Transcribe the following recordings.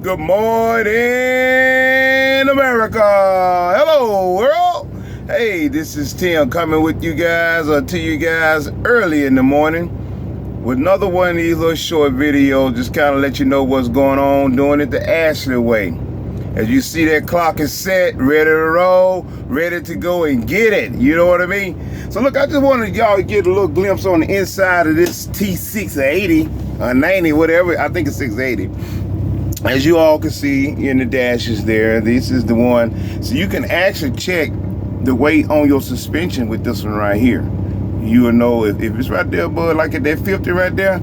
Good morning, America. Hello, world. Hey, this is Tim coming with you guys, or to you guys early in the morning with another one of these little short videos, just kind of let you know what's going on, doing it the Ashley way. As you see, that clock is set, ready to roll, ready to go and get it. You know what I mean? So look, I just wanted y'all to get a little glimpse on the inside of this T680, or 90, whatever. I think it's 680. As you all can see in the dashes there, this is the one. So you can actually check the weight on your suspension with this one right here. You will know if it's right there, bud, like at that 50 right there,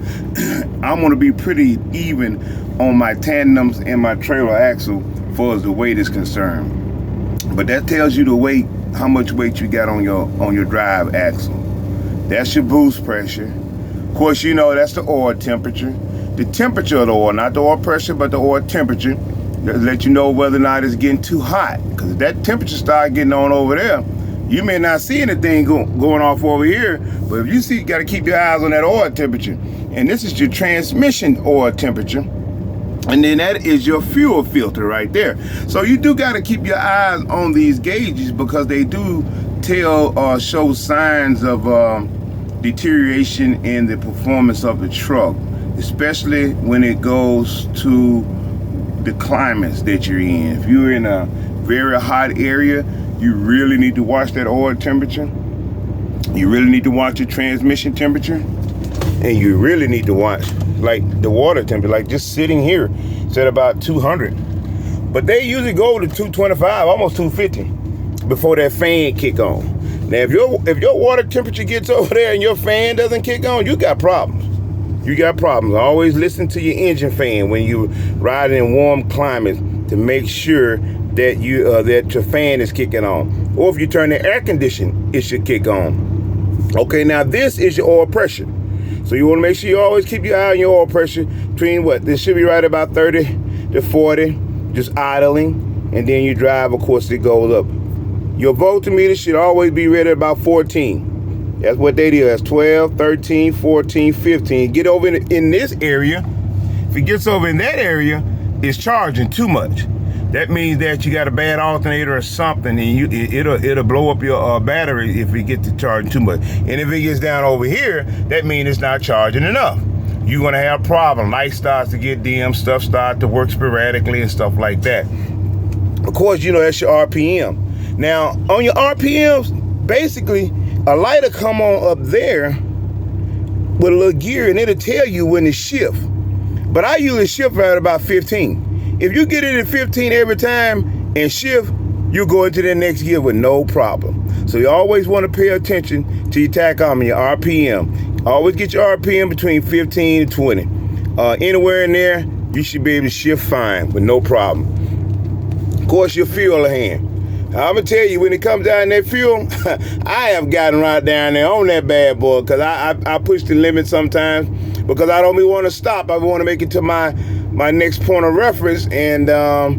I'm gonna be pretty even on my tandems and my trailer axle as far as the weight is concerned. But that tells you the weight, how much weight you got on your drive axle. That's your boost pressure. Of course, you know that's the oil temperature. The temperature of the oil, not the oil pressure, but the oil temperature, that let you know whether or not it's getting too hot. Because if that temperature start getting on over there, you may not see anything going off over here, but if you see, you got to keep your eyes on that oil temperature. And this is your transmission oil temperature. And then that is your fuel filter right there. So you do got to keep your eyes on these gauges, because they do tell show signs of deterioration in the performance of the truck, especially when it goes to the climates that you're in. If you're in a very hot area, you really need to watch that oil temperature. You really need to watch your transmission temperature. And you really need to watch like the water temperature, like just sitting here, it's at about 200. But they usually go to 225, almost 250 before that fan kick on. Now, if your water temperature gets over there and your fan doesn't kick on, you got problems. You got problems. Always listen to your engine fan when you riding in warm climates to make sure that that your fan is kicking on. Or if you turn the air condition, it should kick on. Okay, now this is your oil pressure. So you want to make sure you always keep your eye on your oil pressure between what? This should be right about 30 to 40, just idling. And then you drive, of course, it goes up. Your voltmeter should always be ready at about 14. That's what they do. That's 12, 13, 14, 15. Get over in this area. If it gets over in that area, it's charging too much. That means that you got a bad alternator or something, and it'll blow up your battery if it gets to charging too much. And if it gets down over here, that means it's not charging enough. You're gonna have a problem. Light starts to get dim, stuff starts to work sporadically and stuff like that. Of course, you know that's your RPM. Now, on your RPMs, basically, a light will come on up there with a little gear, and it'll tell you when to shift. But I usually shift at about 15. If you get it at 15 every time and shift, you'll go into the next gear with no problem. So you always want to pay attention to your tachometer, your RPM. Always get your RPM between 15 and 20. Anywhere in there, you should be able to shift fine with no problem. Of course, your fuel hand. I'm gonna tell you, when it comes down that fuel, I have gotten right down there on that bad boy, because I push the limit sometimes because I don't even want to stop. I want to make it to my next point of reference, and I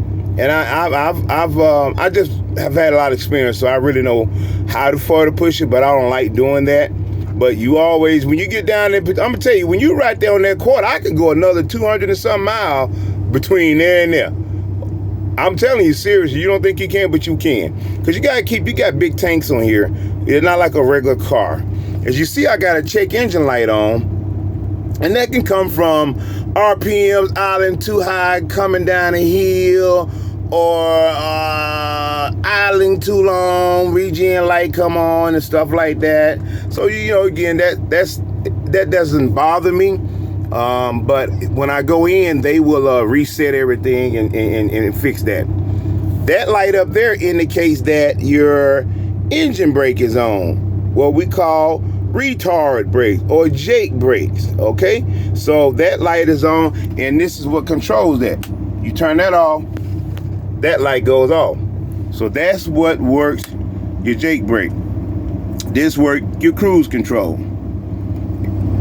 just have had a lot of experience, so I really know how far to push it, but I don't like doing that. But you always, when you get down there, I'm gonna tell you, when you right there on that quarter, I can go another 200 and some miles between there and there. I'm telling you, seriously, you don't think you can, but you can. Because you got big tanks on here. It's not like a regular car. As you see, I got a check engine light on. And that can come from RPMs idling too high, coming down a hill, or idling too long, regen light come on and stuff like that. So, you know, again, that doesn't bother me. But when I go in, they will reset everything and fix that. That light up there indicates that your engine brake is on, what we call retard brakes or Jake brakes. Okay, so that light is on, and this is what controls that. You turn that off, that light goes off. So that's what works your Jake brake. This works your cruise control.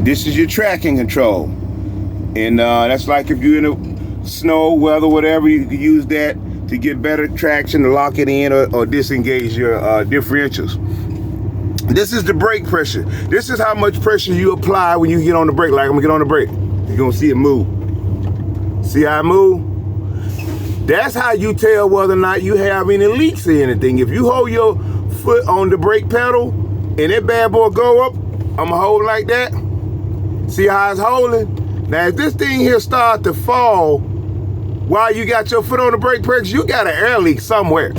This is your tracking control. And that's like if you're in a snow, weather, whatever, you can use that to get better traction, to lock it in or disengage your differentials. This is the brake pressure. This is how much pressure you apply when you get on the brake. Like I'm gonna get on the brake. You're gonna see it move. See how it move? That's how you tell whether or not you have any leaks or anything. If you hold your foot on the brake pedal and that bad boy go up, I'ma hold like that. See how it's holding? Now if this thing here start to fall while you got your foot on the brake press, you got an air leak somewhere.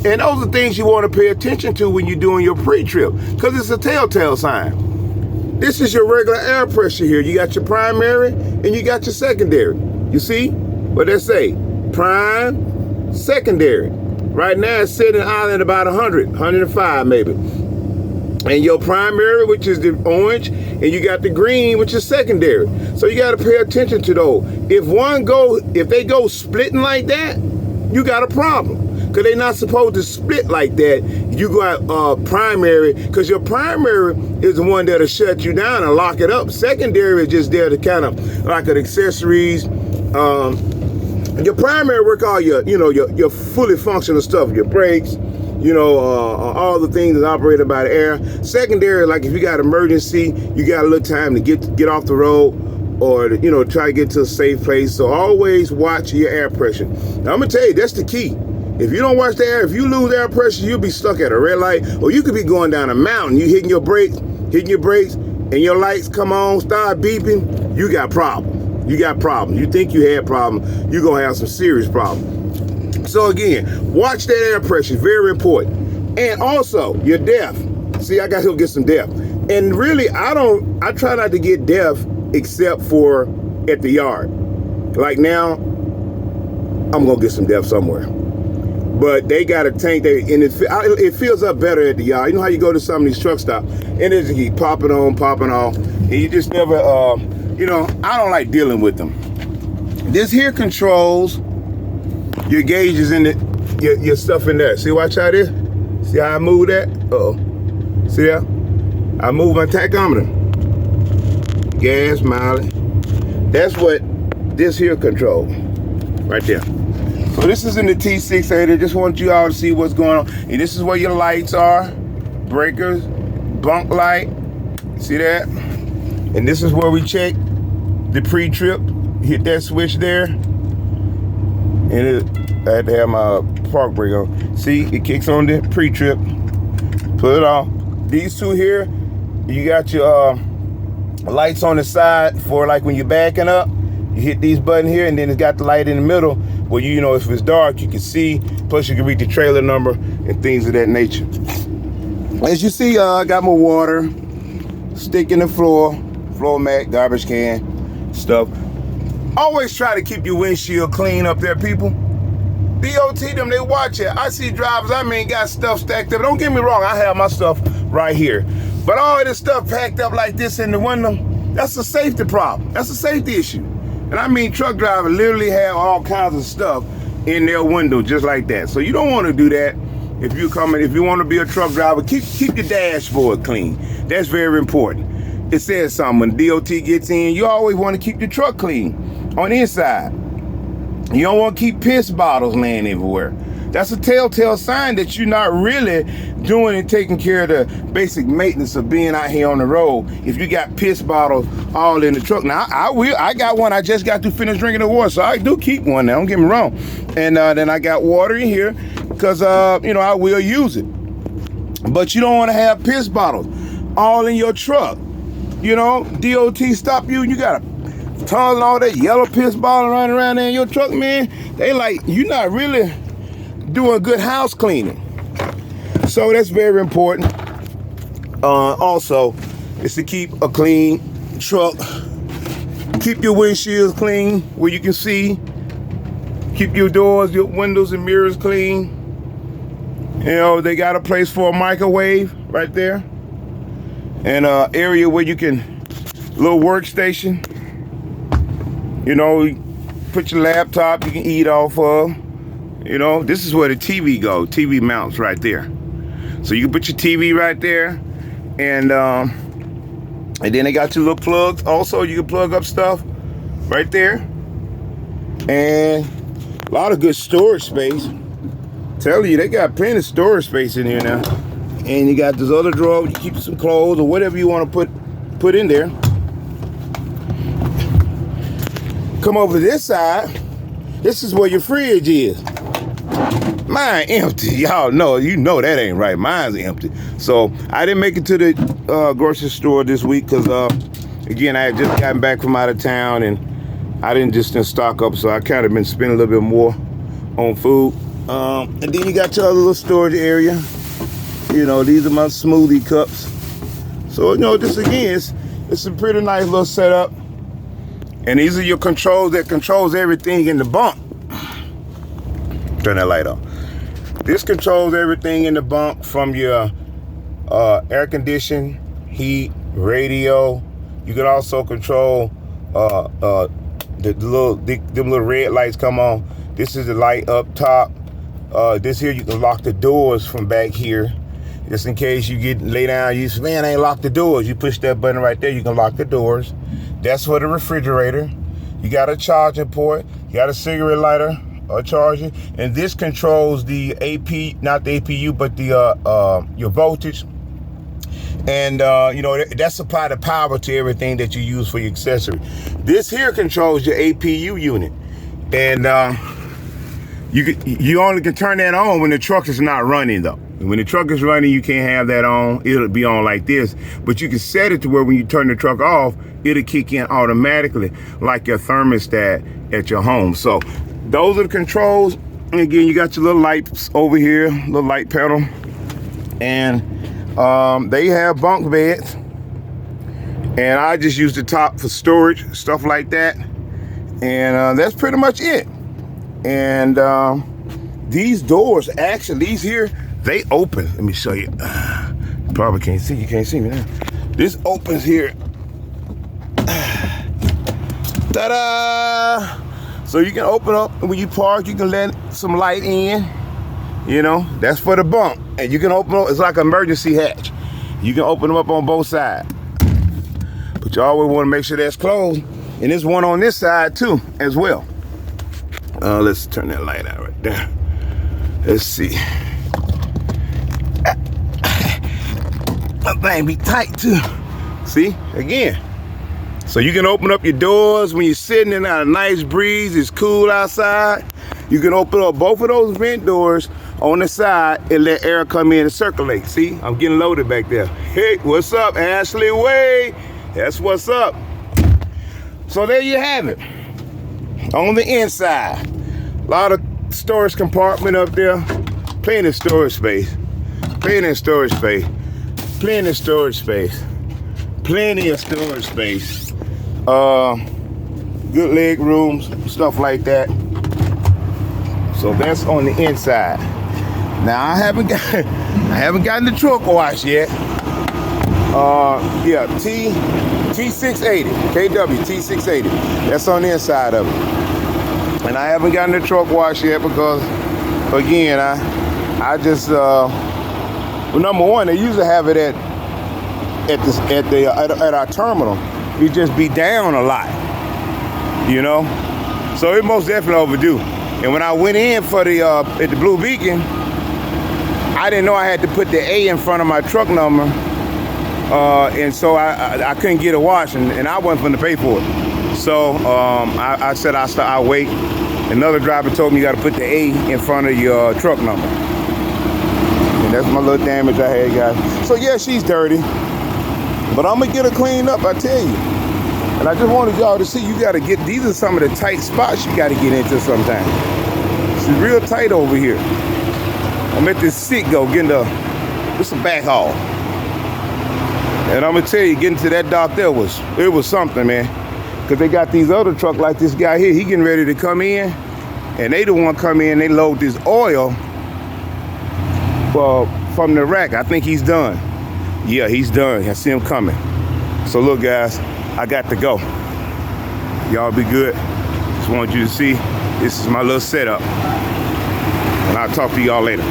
And those are things you want to pay attention to when you're doing your pre-trip, because it's a telltale sign. This is your regular air pressure here. You got your primary and you got your secondary. You see what they say? Prime, secondary. Right now it's sitting out at about 100, 105 maybe. And your primary, which is the orange, and you got the green, which is secondary. So you got to pay attention to those. If they go splitting like that, you got a problem. Because they're not supposed to split like that. You got primary, because your primary is the one that'll shut you down and lock it up. Secondary is just there to kind of like an accessories. Your primary work all your fully functional stuff, your brakes, all the things that operated by the air. Secondary, like if you got emergency, you got a little time to get off the road, or try to get to a safe place. So always watch your air pressure. Now I'm gonna tell you, that's the key. If you don't watch the air, if you lose air pressure, you'll be stuck at a red light, or you could be going down a mountain. You hitting your brakes, and your lights come on, start beeping. You got problems. You got problems. You think you had problems, you're gonna have some serious problems. So again, watch that air pressure, very important. And also your depth. See, I got to go get some depth. And really, I try not to get depth except for at the yard. Like now, I'm gonna get some depth somewhere. But they got a tank and it fills up better at the yard. You know how you go to some of these truck stops and it just keep popping on, and you just never, I don't like dealing with them. This here controls your gauges in it, your stuff in there. See, watch how this? See how I move that? Uh-oh. See how? I move my tachometer. Gas, mileage. That's what this here controls. Right there. So this is in the T680. Just want you all to see what's going on. And this is where your lights are. Breakers, bunk light. See that? And this is where we check the pre-trip. Hit that switch there. And I had to have my park brake on. See, it kicks on the pre-trip. Put it on. These two here, you got your lights on the side for like when you're backing up. You hit these buttons here, and then it's got the light in the middle where if it's dark, you can see. Plus, you can read the trailer number and things of that nature. As you see, I got my water, stick in the floor mat, garbage can, stuff. Always try to keep your windshield clean up there, people. DOT them, they watch it. I see drivers, got stuff stacked up. Don't get me wrong, I have my stuff right here. But all this stuff packed up like this in the window, that's a safety problem. That's a safety issue. And truck drivers literally have all kinds of stuff in their window just like that. So you don't want to do that. If you want to be a truck driver, keep your dashboard clean. That's very important. It says something. When DOT gets in, you always want to keep your truck clean on the inside. You don't want to keep piss bottles laying everywhere. That's a telltale sign that you're not really doing and taking care of the basic maintenance of being out here on the road. If you got piss bottles all in the truck. Now, I got one. I just got to finish drinking the water, so I do keep one now, don't get me wrong. And then I got water in here because, I will use it. But you don't want to have piss bottles all in your truck. DOT stop you and you got a ton of all that yellow piss bottle running around there in your truck, man. They like, you're not really doing good house cleaning. So that's very important. Also, is to keep a clean truck. Keep your windshields clean where you can see. Keep your doors, your windows and mirrors clean. They got a place for a microwave right there. And area where you can, little workstation. Put your laptop you can eat off of. This is where the TV goes. TV mounts right there. So you can put your TV right there. And then they got your little plugs. Also, you can plug up stuff right there. And a lot of good storage space. Telling you, they got plenty of storage space in here now. And you got this other drawer where you keep some clothes or whatever you want to put in there. Come over to this side. This is where your fridge is. Mine empty. Y'all know, you know that ain't right. Mine's empty. So I didn't make it to the grocery store this week because, again, I had just gotten back from out of town and I didn't just stock up. So I kind of been spending a little bit more on food. And then you got your other little storage area. You know, these are my smoothie cups. So, you know, this again, it's a pretty nice little setup. And these are your controls that controls everything in the bunk. Turn that light off. This controls everything in the bunk from your air conditioning, heat, radio. You can also control them little red lights come on. This is the light up top. This here, you can lock the doors from back here. Just in case you lay down, you say, man, I ain't locked the doors. You push that button right there, you can lock the doors. That's for the refrigerator. You got a charging port. You got a cigarette lighter. A charger, and this controls the AP, not the APU, but the your voltage, and you know that supply the power to everything that you use for your accessory. This here controls your APU unit, and you only can turn that on when the truck is not running though. When the truck is running, you can't have that on. It'll be on like this, but you can set it to where when you turn the truck off, it'll kick in automatically like your thermostat at your home. So those are the controls. And again, you got your little lights over here, little light pedal. And they have bunk beds. And I just use the top for storage, stuff like that. And that's pretty much it. And these doors, actually, these here, they open. Let me show you. You probably can't see, you can't see me now. This opens here. Ta-da! So you can open up, and when you park, you can let some light in. You know, that's for the bunk. And you can open up, it's like an emergency hatch. You can open them up on both sides. But you always want to make sure that's closed. And there's one on this side too, as well. Let's turn that light out right there. Let's see. That thing be tight too. See, again. So you can open up your doors when you're sitting in a nice breeze, it's cool outside. You can open up both of those vent doors on the side and let air come in and circulate. See, I'm getting loaded back there. Hey, what's up, Ashley Way? That's what's up. So there you have it. On the inside, a lot of storage compartment up there. Plenty of storage space. Plenty of storage space. Plenty of storage space. Plenty of storage space. Good leg rooms, stuff like that. So that's on the inside. Now I haven't gotten the truck washed yet. Yeah, T680, KW T680. That's on the inside of it. And I haven't gotten the truck washed yet because, again, I just well, number one, they usually have it at our terminal. You just be down a lot, you know. So it most definitely overdue. And when I went in for the at the Blue Beacon, I didn't know I had to put the A in front of my truck number, and so I couldn't get a wash, and I wasn't going to pay for it. So I said I'll wait. Another driver told me you got to put the A in front of your truck number. And that's my little damage I had, guys. So yeah, she's dirty. But I'm gonna get her cleaned up, I tell you. And I just wanted y'all to see, you gotta get, these are some of the tight spots you gotta get into sometimes. It's real tight over here. I'm at this Citgo getting it's a back haul. And I'm gonna tell you, getting to that dock there it was something, man. Cause they got these other trucks like this guy here, he getting ready to come in. And they the one come in, they load this oil from the rack. I think he's done. Yeah, he's done. I see him coming. So look, guys, I got to go. Y'all be good. Just want you to see, this is my little setup. And I'll talk to y'all later.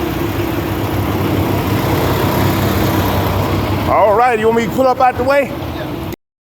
All right, you want me to pull up out the way?